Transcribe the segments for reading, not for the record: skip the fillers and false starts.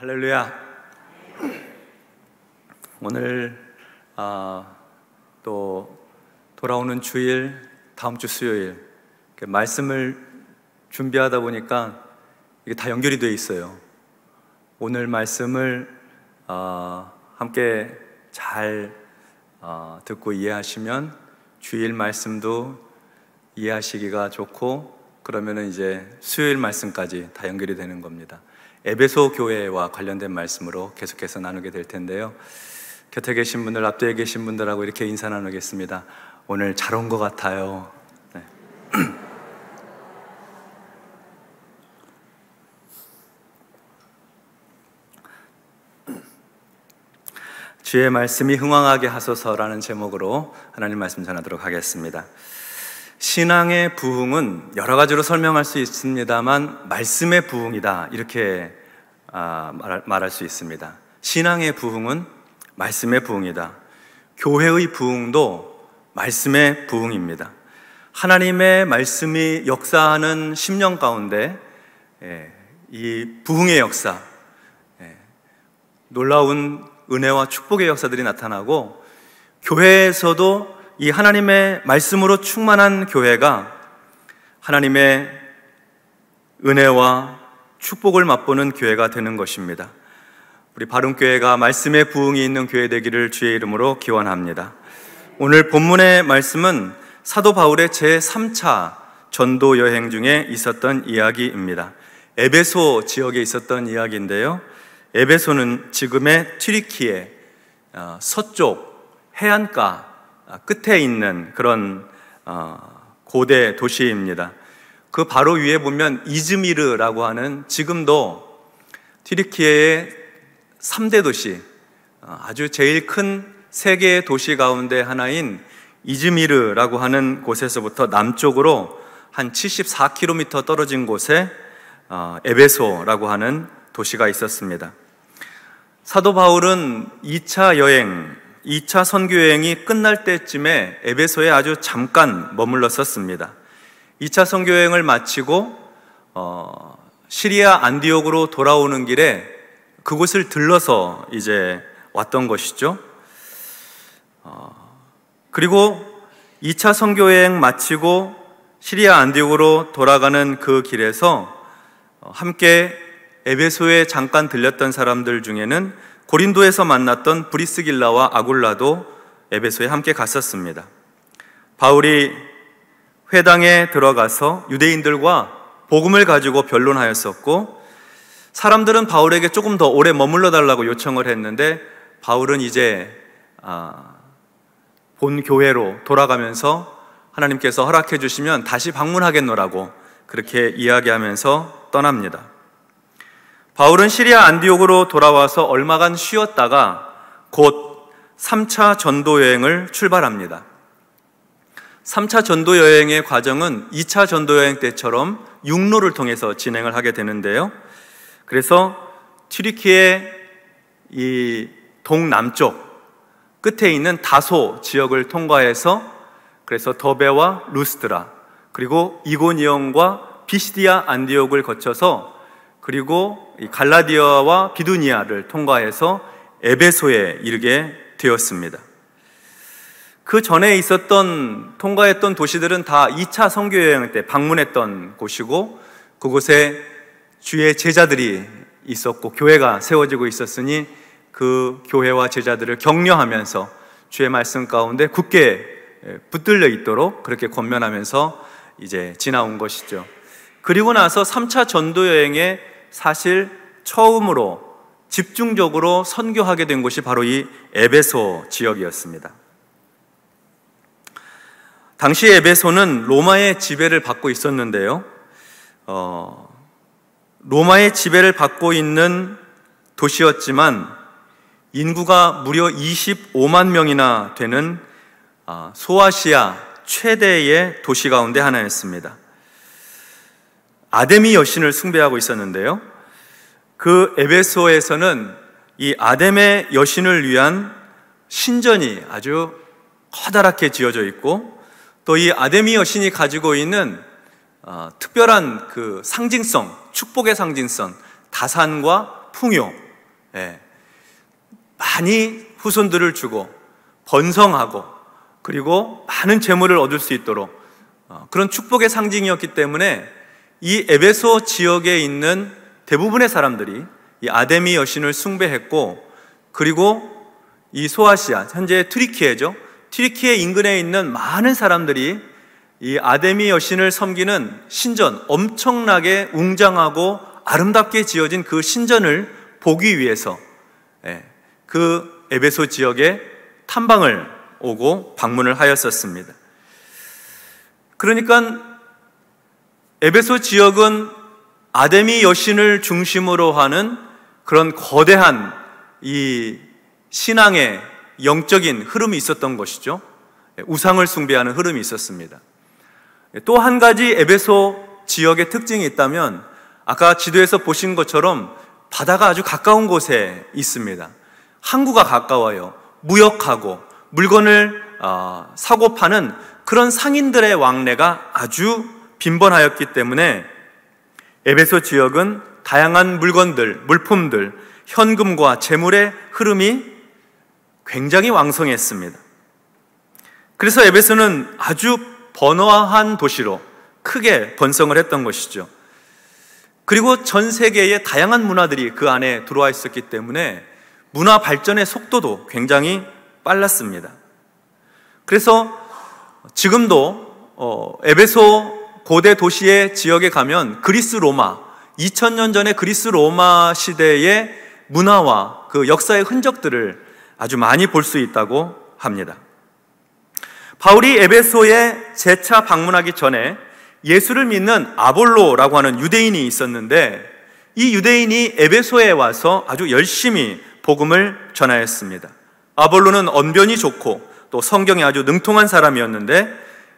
할렐루야. 오늘 또 돌아오는 주일, 다음 주 수요일 말씀을 준비하다 보니까 이게 다 연결이 되어 있어요. 오늘 말씀을 함께 잘 듣고 이해하시면 주일 말씀도 이해하시기가 좋고, 그러면은 이제 수요일 말씀까지 다 연결이 되는 겁니다. 에베소 교회와 관련된 말씀으로 계속해서 나누게 될 텐데요. 곁에 계신 분들, 앞뒤에 계신 분들하고 이렇게 인사 나누겠습니다. 오늘 잘 온 것 같아요. 네. 주의 말씀이 흥왕하게 하소서라는 제목으로 하나님 말씀 전하도록 하겠습니다. 신앙의 부흥은 여러 가지로 설명할 수 있습니다만 말씀의 부흥이다, 이렇게 말할 수 있습니다. 신앙의 부흥은 말씀의 부흥이다. 교회의 부흥도 말씀의 부흥입니다. 하나님의 말씀이 역사하는 10년 가운데 이 부흥의 역사, 놀라운 은혜와 축복의 역사들이 나타나고, 교회에서도 이 하나님의 말씀으로 충만한 교회가 하나님의 은혜와 축복을 맛보는 교회가 되는 것입니다. 우리 바른교회가 말씀의 부흥이 있는 교회 되기를 주의 이름으로 기원합니다. 오늘 본문의 말씀은 사도 바울의 제3차 전도 여행 중에 있었던 이야기입니다. 에베소 지역에 있었던 이야기인데요, 에베소는 지금의 튀르키예 서쪽 해안가 끝에 있는 그런 고대 도시입니다. 그 바로 위에 보면 이즈미르라고 하는, 지금도 튀르키예의 3대 도시, 아주 제일 큰 세계 도시 가운데 하나인 이즈미르라고 하는 곳에서부터 남쪽으로 한 74km 떨어진 곳에 에베소라고 하는 도시가 있었습니다. 사도 바울은 2차 여행, 2차 선교 여행이 끝날 때쯤에 에베소에 아주 잠깐 머물렀었습니다. 2차 선교 여행을 마치고 시리아 안디옥으로 돌아오는 길에 그곳을 들러서 이제 왔던 것이죠. 그리고 2차 선교 여행 마치고 시리아 안디옥으로 돌아가는 그 길에서 함께 에베소에 잠깐 들렸던 사람들 중에는 고린도에서 만났던 브리스길라와 아굴라도 에베소에 함께 갔었습니다. 바울이 회당에 들어가서 유대인들과 복음을 가지고 변론하였었고, 사람들은 바울에게 조금 더 오래 머물러 달라고 요청을 했는데, 바울은 이제 본 교회로 돌아가면서 하나님께서 허락해 주시면 다시 방문하겠노라고 그렇게 이야기하면서 떠납니다. 바울은 시리아 안디옥으로 돌아와서 얼마간 쉬었다가 곧 3차 전도 여행을 출발합니다. 3차 전도 여행의 과정은 2차 전도 여행 때처럼 육로를 통해서 진행을 하게 되는데요, 그래서 튀르키예 이 동남쪽 끝에 있는 다소 지역을 통과해서, 그래서 더베와 루스드라, 그리고 이고니온과 비시디아 안디옥을 거쳐서, 그리고 갈라디아와 비두니아를 통과해서 에베소에 이르게 되었습니다. 그 전에 있었던 통과했던 도시들은 다 2차 선교 여행 때 방문했던 곳이고, 그곳에 주의 제자들이 있었고 교회가 세워지고 있었으니 그 교회와 제자들을 격려하면서 주의 말씀 가운데 굳게 붙들려 있도록 그렇게 권면하면서 이제 지나온 것이죠. 그리고 나서 3차 전도 여행에 사실 처음으로 집중적으로 선교하게 된 곳이 바로 이 에베소 지역이었습니다. 당시 에베소는 로마의 지배를 받고 있었는데요, 로마의 지배를 받고 있는 도시였지만 인구가 무려 25만 명이나 되는 소아시아 최대의 도시 가운데 하나였습니다. 아데미 여신을 숭배하고 있었는데요, 그 에베소에서는 이 아데미 여신을 위한 신전이 아주 커다랗게 지어져 있고, 또 이 아데미 여신이 가지고 있는 특별한 그 상징성, 축복의 상징성, 다산과 풍요, 많이 후손들을 주고 번성하고 그리고 많은 재물을 얻을 수 있도록 그런 축복의 상징이었기 때문에 이 에베소 지역에 있는 대부분의 사람들이 이 아데미 여신을 숭배했고, 그리고 이 소아시아, 현재 튀르키예죠. 튀르키예 인근에 있는 많은 사람들이 이 아데미 여신을 섬기는 신전, 엄청나게 웅장하고 아름답게 지어진 그 신전을 보기 위해서 그 에베소 지역에 탐방을 오고 방문을 하였었습니다. 그러니까 에베소 지역은 아데미 여신을 중심으로 하는 그런 거대한 이 신앙의 영적인 흐름이 있었던 것이죠. 우상을 숭배하는 흐름이 있었습니다. 또 한 가지 에베소 지역의 특징이 있다면, 아까 지도에서 보신 것처럼 바다가 아주 가까운 곳에 있습니다. 항구가 가까워요. 무역하고 물건을 사고 파는 그런 상인들의 왕래가 아주 빈번하였기 때문에 에베소 지역은 다양한 물건들, 물품들, 현금과 재물의 흐름이 굉장히 왕성했습니다. 그래서 에베소는 아주 번화한 도시로 크게 번성을 했던 것이죠. 그리고 전 세계의 다양한 문화들이 그 안에 들어와 있었기 때문에 문화 발전의 속도도 굉장히 빨랐습니다. 그래서 지금도 에베소 고대 도시의 지역에 가면 그리스 로마, 2000년 전의 그리스 로마 시대의 문화와 그 역사의 흔적들을 아주 많이 볼 수 있다고 합니다. 바울이 에베소에 재차 방문하기 전에 예수를 믿는 아볼로라고 하는 유대인이 있었는데, 이 유대인이 에베소에 와서 아주 열심히 복음을 전하였습니다. 아볼로는 언변이 좋고 또 성경에 아주 능통한 사람이었는데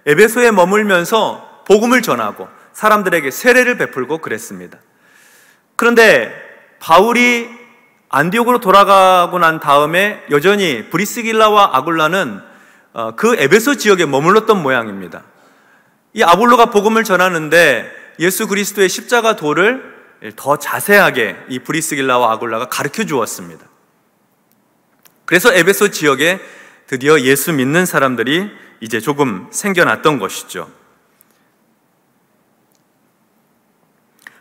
에베소에 머물면서 복음을 전하고 사람들에게 세례를 베풀고 그랬습니다. 그런데 바울이 안디옥으로 돌아가고 난 다음에 여전히 브리스길라와 아굴라는 그 에베소 지역에 머물렀던 모양입니다. 이 아볼로가 복음을 전하는데 예수 그리스도의 십자가 도를 더 자세하게 이 브리스길라와 아굴라가 가르쳐 주었습니다. 그래서 에베소 지역에 드디어 예수 믿는 사람들이 이제 조금 생겨났던 것이죠.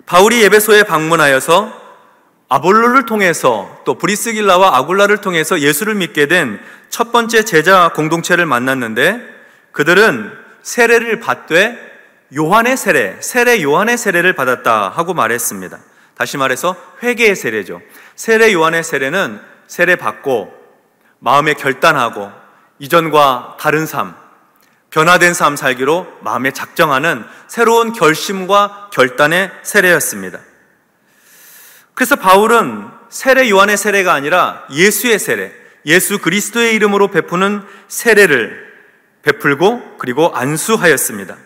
바울이 에베소에 방문하여서 아볼로를 통해서 또 브리스길라와 아굴라를 통해서 예수를 믿게 된 첫 번째 제자 공동체를 만났는데, 그들은 세례를 받되 요한의 세례 요한의 세례를 받았다 하고 말했습니다. 다시 말해서 회개의 세례죠. 세례 요한의 세례는 세례 받고 마음에 결단하고 이전과 다른 삶, 변화된 삶 살기로 마음에 작정하는 새로운 결심과 결단의 세례였습니다. 그래서 바울은 세례 요한의 세례가 아니라 예수의 세례, 예수 그리스도의 이름으로 베푸는 세례를 베풀고 그리고 안수하였습니다.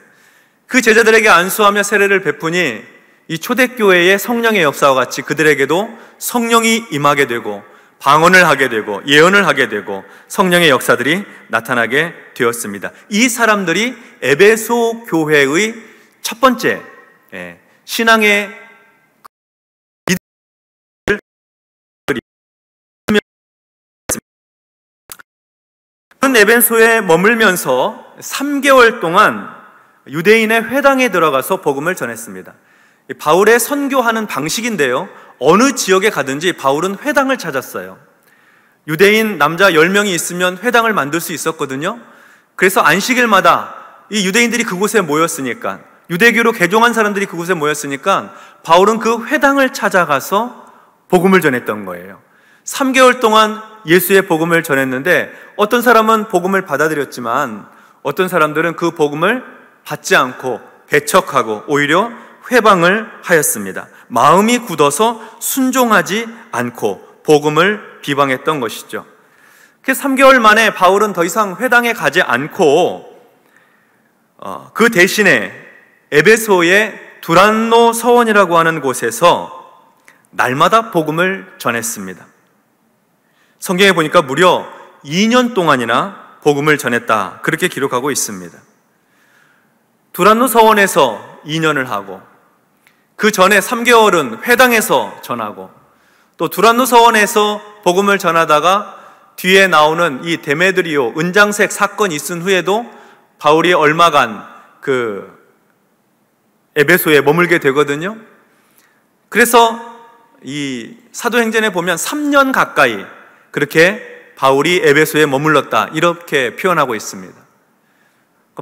그 제자들에게 안수하며 세례를 베푸니 이 초대교회의 성령의 역사와 같이 그들에게도 성령이 임하게 되고 방언을 하게 되고 예언을 하게 되고 성령의 역사들이 나타나게 되었습니다. 이 사람들이 에베소 교회의 첫 번째 신앙의 에베소에 머물면서 3개월 동안 유대인의 회당에 들어가서 복음을 전했습니다. 바울의 선교하는 방식인데요, 어느 지역에 가든지 바울은 회당을 찾았어요. 유대인 남자 10명이 있으면 회당을 만들 수 있었거든요. 그래서 안식일마다 이 유대인들이 그곳에 모였으니까, 유대교로 개종한 사람들이 그곳에 모였으니까 바울은 그 회당을 찾아가서 복음을 전했던 거예요. 3개월 동안 예수의 복음을 전했는데 어떤 사람은 복음을 받아들였지만 어떤 사람들은 그 복음을 받지 않고 배척하고 오히려 회방을 하였습니다. 마음이 굳어서 순종하지 않고 복음을 비방했던 것이죠. 그래서 3개월 만에 바울은 더 이상 회당에 가지 않고 그 대신에 에베소의 두란노 서원이라고 하는 곳에서 날마다 복음을 전했습니다. 성경에 보니까 무려 2년 동안이나 복음을 전했다, 그렇게 기록하고 있습니다. 두란노 서원에서 2년을 하고 그 전에 3개월은 회당에서 전하고 또 두란노 서원에서 복음을 전하다가 뒤에 나오는 이 데메드리오 은장색 사건이 있은 후에도 바울이 얼마간 그 에베소에 머물게 되거든요. 그래서 이 사도행전에 보면 3년 가까이 그렇게 바울이 에베소에 머물렀다 이렇게 표현하고 있습니다.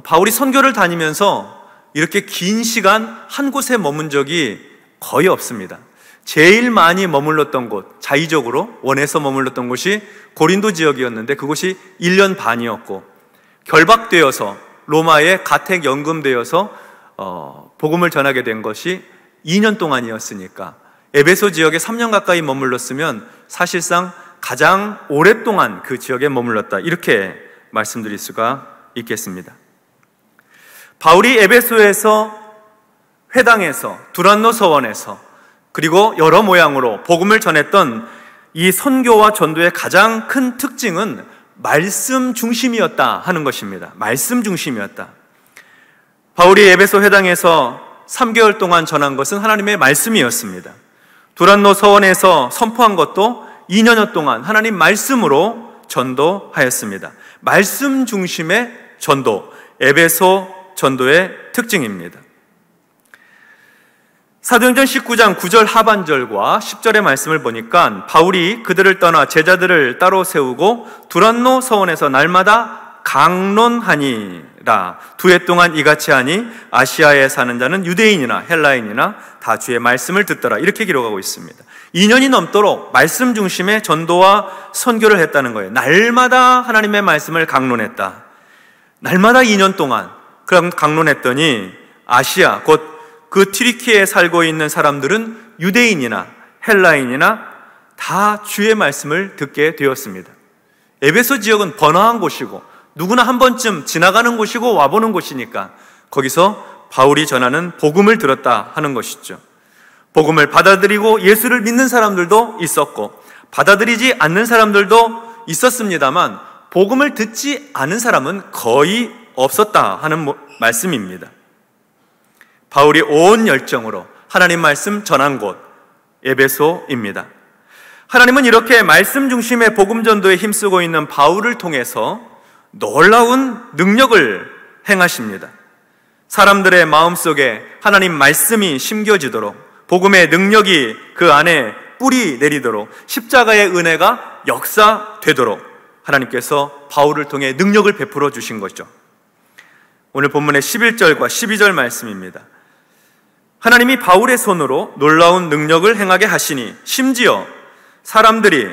바울이 선교를 다니면서 이렇게 긴 시간 한 곳에 머문 적이 거의 없습니다. 제일 많이 머물렀던 곳, 자의적으로 원해서 머물렀던 곳이 고린도 지역이었는데 그곳이 1년 반이었고, 결박되어서 로마에 가택 연금되어서 복음을 전하게 된 것이 2년 동안이었으니까 에베소 지역에 3년 가까이 머물렀으면 사실상 가장 오랫동안 그 지역에 머물렀다 이렇게 말씀드릴 수가 있겠습니다. 바울이 에베소에서, 회당에서, 두란노 서원에서, 그리고 여러 모양으로 복음을 전했던 이 선교와 전도의 가장 큰 특징은 말씀 중심이었다 하는 것입니다. 말씀 중심이었다. 바울이 에베소 회당에서 3개월 동안 전한 것은 하나님의 말씀이었습니다. 두란노 서원에서 선포한 것도 2년여 동안 하나님 말씀으로 전도하였습니다. 말씀 중심의 전도, 에베소 전도의 특징입니다. 사도행전 19장 9절 하반절과 10절의 말씀을 보니까 바울이 그들을 떠나 제자들을 따로 세우고 두란노 서원에서 날마다 강론하니라. 2해 동안 이같이 하니 아시아에 사는 자는 유대인이나 헬라인이나 다 주의 말씀을 듣더라. 이렇게 기록하고 있습니다. 2년이 넘도록 말씀 중심의 전도와 선교를 했다는 거예요. 날마다 하나님의 말씀을 강론했다. 날마다 2년 동안 그럼 강론했더니 아시아, 곧 그 튀르키예에 살고 있는 사람들은 유대인이나 헬라인이나 다 주의 말씀을 듣게 되었습니다. 에베소 지역은 번화한 곳이고 누구나 한 번쯤 지나가는 곳이고 와보는 곳이니까 거기서 바울이 전하는 복음을 들었다 하는 것이죠. 복음을 받아들이고 예수를 믿는 사람들도 있었고 받아들이지 않는 사람들도 있었습니다만 복음을 듣지 않은 사람은 거의 없었다 하는 말씀입니다. 바울이 온 열정으로 하나님 말씀 전한 곳 에베소입니다. 하나님은 이렇게 말씀 중심의 복음 전도에 힘쓰고 있는 바울을 통해서 놀라운 능력을 행하십니다. 사람들의 마음속에 하나님 말씀이 심겨지도록, 복음의 능력이 그 안에 뿌리 내리도록, 십자가의 은혜가 역사되도록 하나님께서 바울을 통해 능력을 베풀어 주신 거죠. 오늘 본문의 11절과 12절 말씀입니다. 하나님이 바울의 손으로 놀라운 능력을 행하게 하시니 심지어 사람들이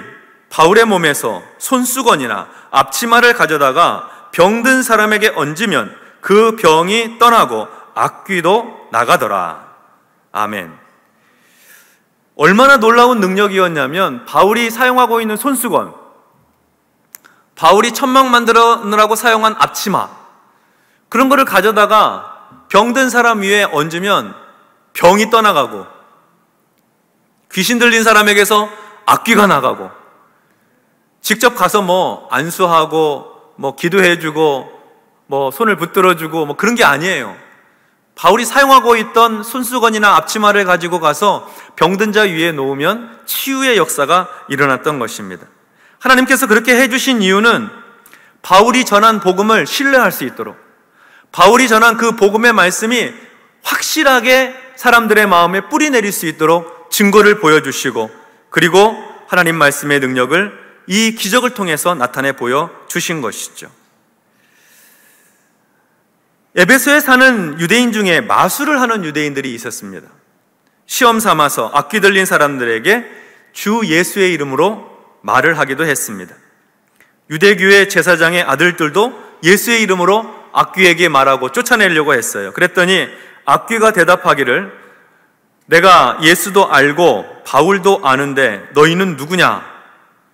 바울의 몸에서 손수건이나 앞치마를 가져다가 병든 사람에게 얹으면 그 병이 떠나고 악귀도 나가더라. 아멘. 얼마나 놀라운 능력이었냐면 바울이 사용하고 있는 손수건, 바울이 천막 만들느라고 사용한 앞치마, 그런 거를 가져다가 병든 사람 위에 얹으면 병이 떠나가고 귀신 들린 사람에게서 악귀가 나가고, 직접 가서 안수하고 기도해주고 손을 붙들어주고 그런 게 아니에요. 바울이 사용하고 있던 손수건이나 앞치마를 가지고 가서 병든 자 위에 놓으면 치유의 역사가 일어났던 것입니다. 하나님께서 그렇게 해주신 이유는 바울이 전한 복음을 신뢰할 수 있도록, 바울이 전한 그 복음의 말씀이 확실하게 사람들의 마음에 뿌리 내릴 수 있도록 증거를 보여주시고, 그리고 하나님 말씀의 능력을 이 기적을 통해서 나타내 보여주신 것이죠. 에베소에 사는 유대인 중에 마술을 하는 유대인들이 있었습니다. 시험 삼아서 악귀 들린 사람들에게 주 예수의 이름으로 말을 하기도 했습니다. 유대교회 제사장의 아들들도 예수의 이름으로 악귀에게 말하고 쫓아내려고 했어요. 그랬더니 악귀가 대답하기를, 내가 예수도 알고 바울도 아는데 너희는 누구냐?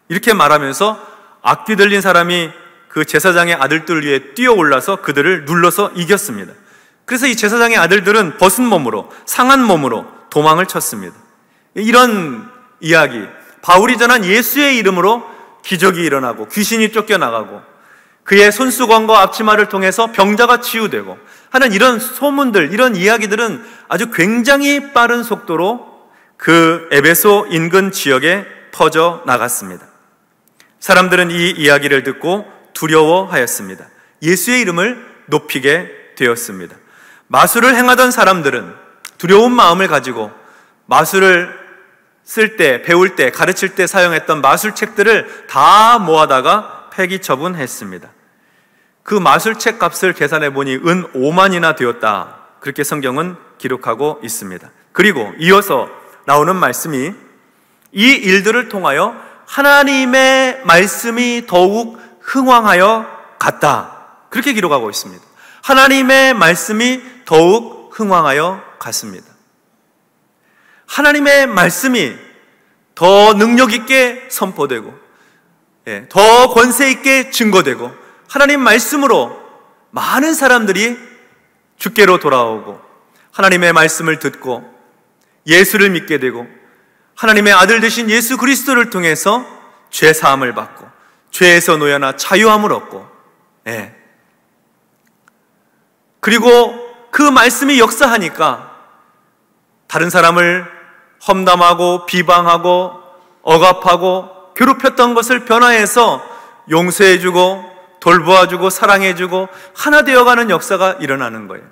이렇게 말하면서 악귀 들린 사람이 그 제사장의 아들들 위에 뛰어올라서 그들을 눌러서 이겼습니다. 그래서 이 제사장의 아들들은 벗은 몸으로, 상한 몸으로 도망을 쳤습니다. 이런 이야기, 바울이 전한 예수의 이름으로 기적이 일어나고 귀신이 쫓겨나가고 그의 손수건과 앞치마를 통해서 병자가 치유되고 하는 이런 소문들, 이런 이야기들은 아주 굉장히 빠른 속도로 그 에베소 인근 지역에 퍼져 나갔습니다. 사람들은 이 이야기를 듣고 두려워하였습니다. 예수의 이름을 높이게 되었습니다. 마술을 행하던 사람들은 두려운 마음을 가지고 마술을 쓸 때, 배울 때, 가르칠 때 사용했던 마술책들을 다 모아다가 폐기 처분했습니다. 그 마술책 값을 계산해 보니 은 5만이나 되었다. 그렇게 성경은 기록하고 있습니다. 그리고 이어서 나오는 말씀이 이 일들을 통하여 하나님의 말씀이 더욱 흥왕하여 갔다. 그렇게 기록하고 있습니다. 하나님의 말씀이 더욱 흥왕하여 갔습니다. 하나님의 말씀이 더 능력 있게 선포되고, 더 권세 있게 증거되고, 하나님 말씀으로 많은 사람들이 주께로 돌아오고 하나님의 말씀을 듣고 예수를 믿게 되고 하나님의 아들 되신 예수 그리스도를 통해서 죄 사함을 받고 죄에서 놓여나 자유함을 얻고, 그리고 그 말씀이 역사하니까 다른 사람을 험담하고 비방하고 억압하고 괴롭혔던 것을 변화해서 용서해주고 돌보아주고 사랑해주고 하나 되어가는 역사가 일어나는 거예요.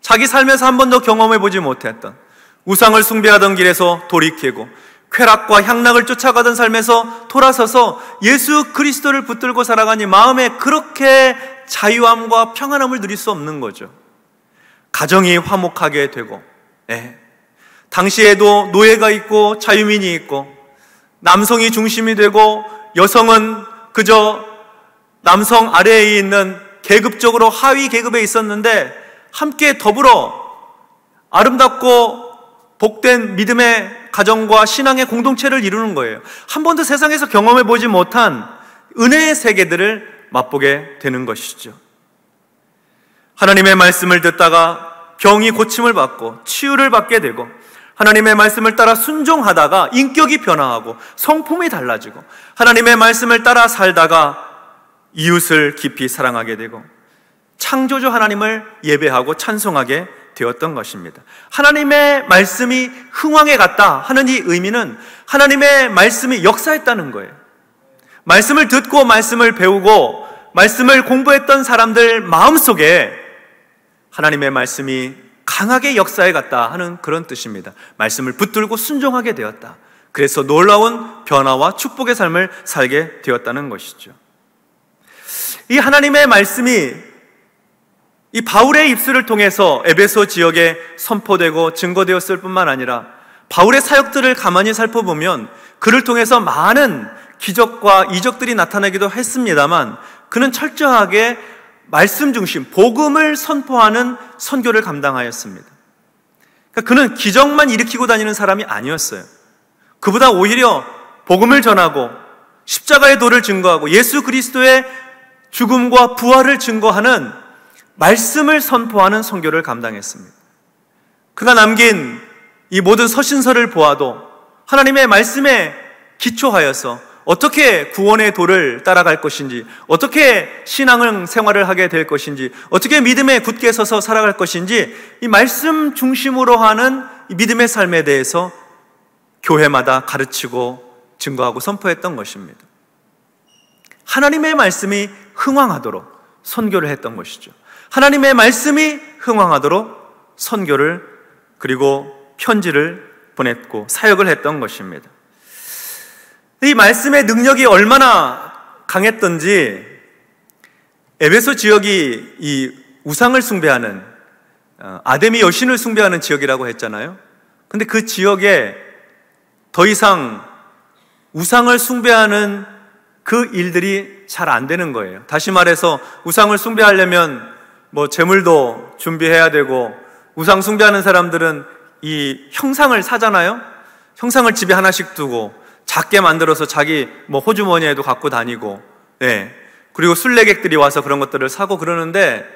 자기 삶에서 한 번도 경험해보지 못했던, 우상을 숭배하던 길에서 돌이키고 쾌락과 향락을 쫓아가던 삶에서 돌아서서 예수 그리스도를 붙들고 살아가니 마음에 그렇게 자유함과 평안함을 누릴 수 없는 거죠. 가정이 화목하게 되고, 당시에도 노예가 있고 자유민이 있고 남성이 중심이 되고 여성은 그저 남성 아래에 있는 계급적으로 하위 계급에 있었는데 함께 더불어 아름답고 복된 믿음의 가정과 신앙의 공동체를 이루는 거예요. 한 번도 세상에서 경험해보지 못한 은혜의 세계들을 맛보게 되는 것이죠. 하나님의 말씀을 듣다가 병이 고침을 받고 치유를 받게 되고 하나님의 말씀을 따라 순종하다가 인격이 변화하고 성품이 달라지고 하나님의 말씀을 따라 살다가 이웃을 깊이 사랑하게 되고 창조주 하나님을 예배하고 찬송하게 되었던 것입니다. 하나님의 말씀이 흥왕해 갔다 하는 이 의미는 하나님의 말씀이 역사했다는 거예요. 말씀을 듣고 말씀을 배우고 말씀을 공부했던 사람들 마음속에 하나님의 말씀이 강하게 역사해 갔다 하는 그런 뜻입니다. 말씀을 붙들고 순종하게 되었다. 그래서 놀라운 변화와 축복의 삶을 살게 되었다는 것이죠. 이 하나님의 말씀이 이 바울의 입술을 통해서 에베소 지역에 선포되고 증거되었을 뿐만 아니라 바울의 사역들을 가만히 살펴보면 그를 통해서 많은 기적과 이적들이 나타나기도 했습니다만 그는 철저하게 말씀 중심, 복음을 선포하는 선교를 감당하였습니다. 그러니까 그는 기적만 일으키고 다니는 사람이 아니었어요. 그보다 오히려 복음을 전하고 십자가의 도를 증거하고 예수 그리스도의 죽음과 부활을 증거하는 말씀을 선포하는 선교를 감당했습니다. 그가 남긴 이 모든 서신서를 보아도 하나님의 말씀에 기초하여서 어떻게 구원의 도를 따라갈 것인지, 어떻게 신앙 생활을 하게 될 것인지, 어떻게 믿음에 굳게 서서 살아갈 것인지 이 말씀 중심으로 하는 이 믿음의 삶에 대해서 교회마다 가르치고 증거하고 선포했던 것입니다. 하나님의 말씀이 흥왕하도록 선교를 했던 것이죠. 하나님의 말씀이 흥왕하도록 선교를 그리고 편지를 보냈고 사역을 했던 것입니다. 이 말씀의 능력이 얼마나 강했던지 에베소 지역이 이 우상을 숭배하는 아데미 여신을 숭배하는 지역이라고 했잖아요. 근데 그 지역에 더 이상 우상을 숭배하는 그 일들이 잘 안 되는 거예요. 다시 말해서 우상을 숭배하려면 뭐 재물도 준비해야 되고 우상 숭배하는 사람들은 이 형상을 사잖아요. 형상을 집에 하나씩 두고 작게 만들어서 자기 뭐 호주머니에도 갖고 다니고, 그리고 순례객들이 와서 그런 것들을 사고 그러는데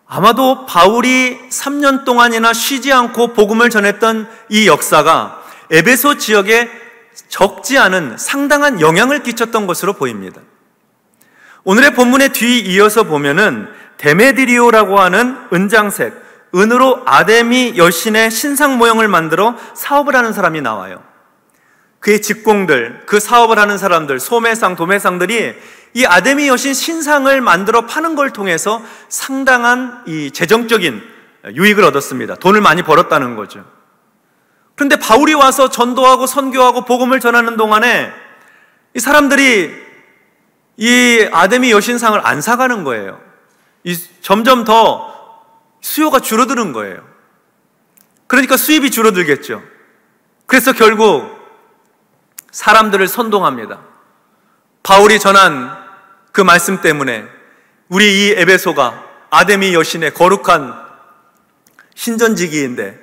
아마도 바울이 3년 동안이나 쉬지 않고 복음을 전했던 이 역사가 에베소 지역에 적지 않은 상당한 영향을 끼쳤던 것으로 보입니다. 오늘의 본문의 뒤 이어서 보면은 데메드리오라고 하는 은장색, 은으로 아데미 여신의 신상 모형을 만들어 사업을 하는 사람이 나와요. 그의 직공들, 그 사업을 하는 사람들, 소매상, 도매상들이 이 아데미 여신 신상을 만들어 파는 걸 통해서 상당한 이 재정적인 유익을 얻었습니다. 돈을 많이 벌었다는 거죠. 그런데 바울이 와서 전도하고 선교하고 복음을 전하는 동안에 이 사람들이 이 아데미 여신상을 안 사가는 거예요. 점점 더 수요가 줄어드는 거예요. 그러니까 수입이 줄어들겠죠. 그래서 결국 사람들을 선동합니다. 바울이 전한 그 말씀 때문에 우리 이 에베소가 아데미 여신의 거룩한 신전지기인데,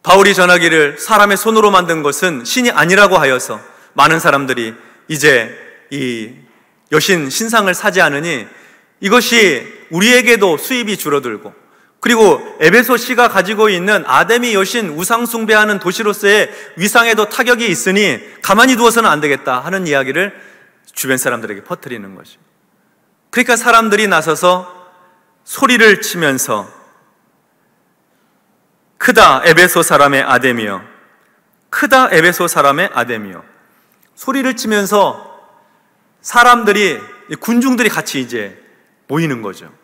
바울이 전하기를 사람의 손으로 만든 것은 신이 아니라고 하여서 많은 사람들이 이제 이 여신 신상을 사지 않으니 이것이 우리에게도 수입이 줄어들고, 그리고 에베소시가 가지고 있는 아데미 여신 우상 숭배하는 도시로서의 위상에도 타격이 있으니 가만히 두어서는 안 되겠다 하는 이야기를 주변 사람들에게 퍼뜨리는 거죠. 그러니까 사람들이 나서서 소리를 치면서 크다 에베소 사람의 아데미여, 크다 에베소 사람의 아데미여, 소리를 치면서 사람들이, 군중들이 같이 이제 모이는 거죠.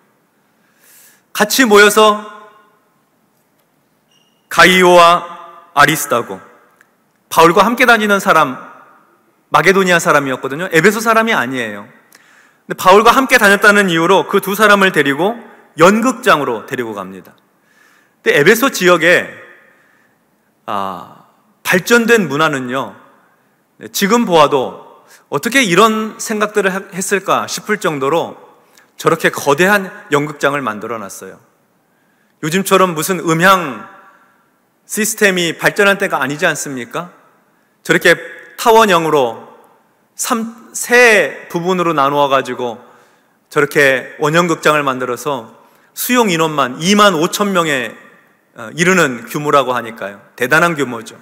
같이 모여서 가이오와 아리스다고, 바울과 함께 다니는 사람, 마게도니아 사람이었거든요. 에베소 사람이 아니에요. 근데 바울과 함께 다녔다는 이유로 그 두 사람을 데리고 연극장으로 데리고 갑니다. 근데 에베소 지역에 발전된 문화는요, 지금 보아도 어떻게 이런 생각들을 했을까 싶을 정도로 저렇게 거대한 연극장을 만들어 놨어요. 요즘처럼 무슨 음향 시스템이 발전할 때가 아니지 않습니까? 저렇게 타원형으로 세 부분으로 나누어 가지고 저렇게 원형극장을 만들어서 수용 인원만 2만 5천 명에 이르는 규모라고 하니까요. 대단한 규모죠.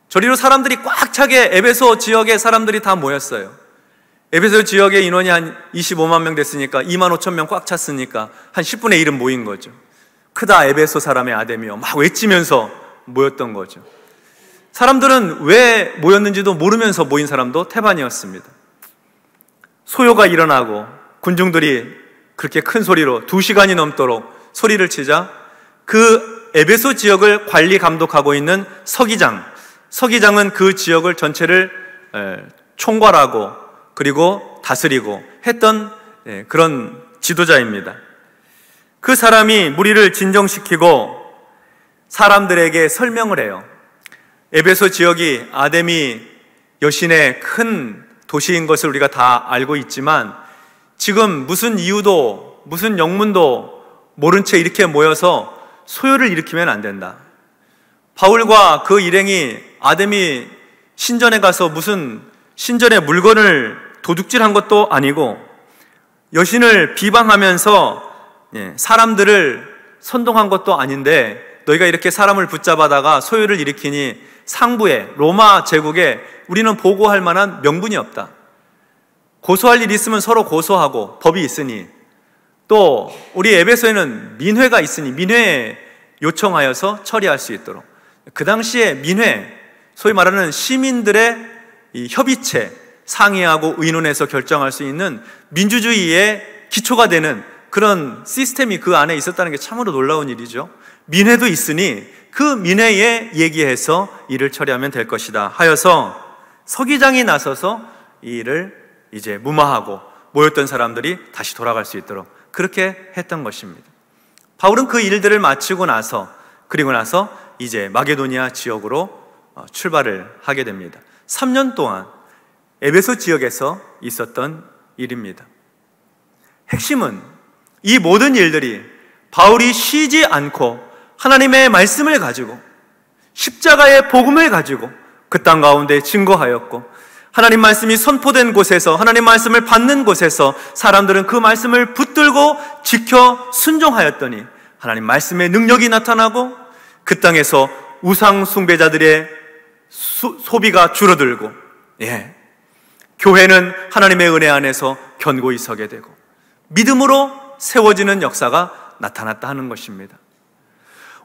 저리로 사람들이 꽉 차게 에베소 지역에 사람들이 다 모였어요. 에베소 지역의 인원이 한 25만 명 됐으니까 2만 5천 명 꽉 찼으니까 한 10분의 1은 모인 거죠. 크다 에베소 사람의 아데미여 막 외치면서 모였던 거죠. 사람들은 왜 모였는지도 모르면서 모인 사람도 태반이었습니다. 소요가 일어나고 군중들이 그렇게 큰 소리로 2시간이 넘도록 소리를 치자 그 에베소 지역을 관리 감독하고 있는 서기장은 그 지역을 전체를 총괄하고 그리고 다스리고 했던 그런 지도자입니다. 그 사람이 무리를 진정시키고 사람들에게 설명을 해요. 에베소 지역이 아데미 여신의 큰 도시인 것을 우리가 다 알고 있지만 지금 무슨 이유도 무슨 영문도 모른 채 이렇게 모여서 소요를 일으키면 안 된다. 바울과 그 일행이 아데미 신전에 가서 무슨 신전의 물건을 도둑질한 것도 아니고 여신을 비방하면서 사람들을 선동한 것도 아닌데 너희가 이렇게 사람을 붙잡아다가 소요를 일으키니 상부에 로마 제국에 우리는 보고할 만한 명분이 없다. 고소할 일이 있으면 서로 고소하고 법이 있으니 또 우리 에베소에는 민회가 있으니 민회에 요청하여서 처리할 수 있도록. 그 당시에 민회, 소위 말하는 시민들의 이 협의체, 상의하고 의논해서 결정할 수 있는 민주주의의 기초가 되는 그런 시스템이 그 안에 있었다는 게 참으로 놀라운 일이죠. 민회도 있으니 그 민회에 얘기해서 일을 처리하면 될 것이다 하여서 서기장이 나서서 이 일을 이제 무마하고 모였던 사람들이 다시 돌아갈 수 있도록 그렇게 했던 것입니다. 바울은 그 일들을 마치고 나서 그리고 나서 이제 마게도니아 지역으로 출발을 하게 됩니다. 3년 동안 에베소 지역에서 있었던 일입니다. 핵심은 이 모든 일들이 바울이 쉬지 않고 하나님의 말씀을 가지고 십자가의 복음을 가지고 그 땅 가운데 증거하였고 하나님 말씀이 선포된 곳에서 하나님 말씀을 받는 곳에서 사람들은 그 말씀을 붙들고 지켜 순종하였더니 하나님 말씀의 능력이 나타나고 그 땅에서 우상 숭배자들의 소비가 줄어들고 교회는 하나님의 은혜 안에서 견고히 서게 되고 믿음으로 세워지는 역사가 나타났다 하는 것입니다.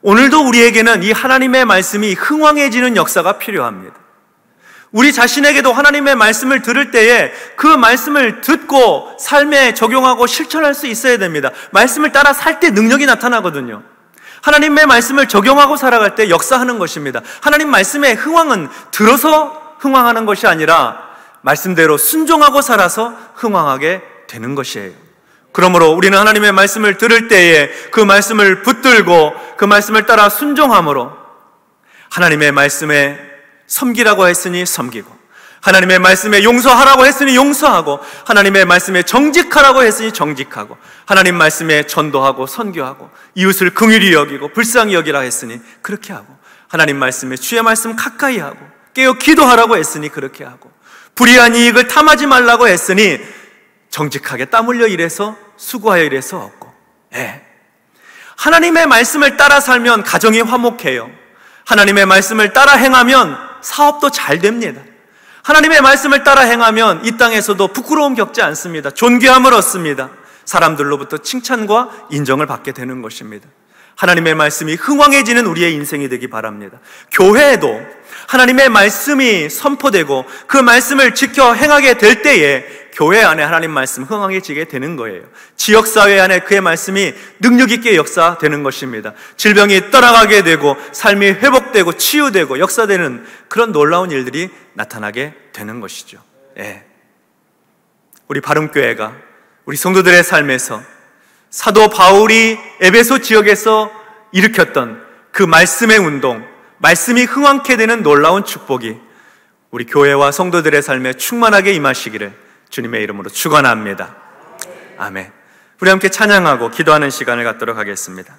오늘도 우리에게는 이 하나님의 말씀이 흥왕해지는 역사가 필요합니다. 우리 자신에게도 하나님의 말씀을 들을 때에 그 말씀을 듣고 삶에 적용하고 실천할 수 있어야 됩니다. 말씀을 따라 살 때 능력이 나타나거든요. 하나님의 말씀을 적용하고 살아갈 때 역사하는 것입니다. 하나님 말씀의 흥왕은 들어서 흥왕하는 것이 아니라 말씀대로 순종하고 살아서 흥왕하게 되는 것이에요. 그러므로 우리는 하나님의 말씀을 들을 때에 그 말씀을 붙들고 그 말씀을 따라 순종함으로 하나님의 말씀에 섬기라고 했으니 섬기고, 하나님의 말씀에 용서하라고 했으니 용서하고, 하나님의 말씀에 정직하라고 했으니 정직하고, 하나님 말씀에 전도하고 선교하고, 이웃을 긍휼히 여기고 불쌍히 여기라 했으니 그렇게 하고, 하나님 말씀에 주의 말씀 가까이 하고 깨어 기도하라고 했으니 그렇게 하고, 불의한 이익을 탐하지 말라고 했으니 정직하게 땀 흘려 일해서 수고하여 일해서 얻고. 하나님의 말씀을 따라 살면 가정이 화목해요. 하나님의 말씀을 따라 행하면 사업도 잘 됩니다. 하나님의 말씀을 따라 행하면 이 땅에서도 부끄러움 겪지 않습니다. 존귀함을 얻습니다. 사람들로부터 칭찬과 인정을 받게 되는 것입니다. 하나님의 말씀이 흥왕해지는 우리의 인생이 되기 바랍니다. 교회에도 하나님의 말씀이 선포되고 그 말씀을 지켜 행하게 될 때에 교회 안에 하나님 말씀 흥왕해지게 되는 거예요. 지역사회 안에 그의 말씀이 능력 있게 역사되는 것입니다. 질병이 떠나가게 되고 삶이 회복되고 치유되고 역사되는 그런 놀라운 일들이 나타나게 되는 것이죠. 우리 바름교회가 우리 성도들의 삶에서 사도 바울이 에베소 지역에서 일으켰던 그 말씀의 운동, 말씀이 흥왕케 되는 놀라운 축복이 우리 교회와 성도들의 삶에 충만하게 임하시기를 주님의 이름으로 축원합니다. 아멘. 우리 함께 찬양하고 기도하는 시간을 갖도록 하겠습니다.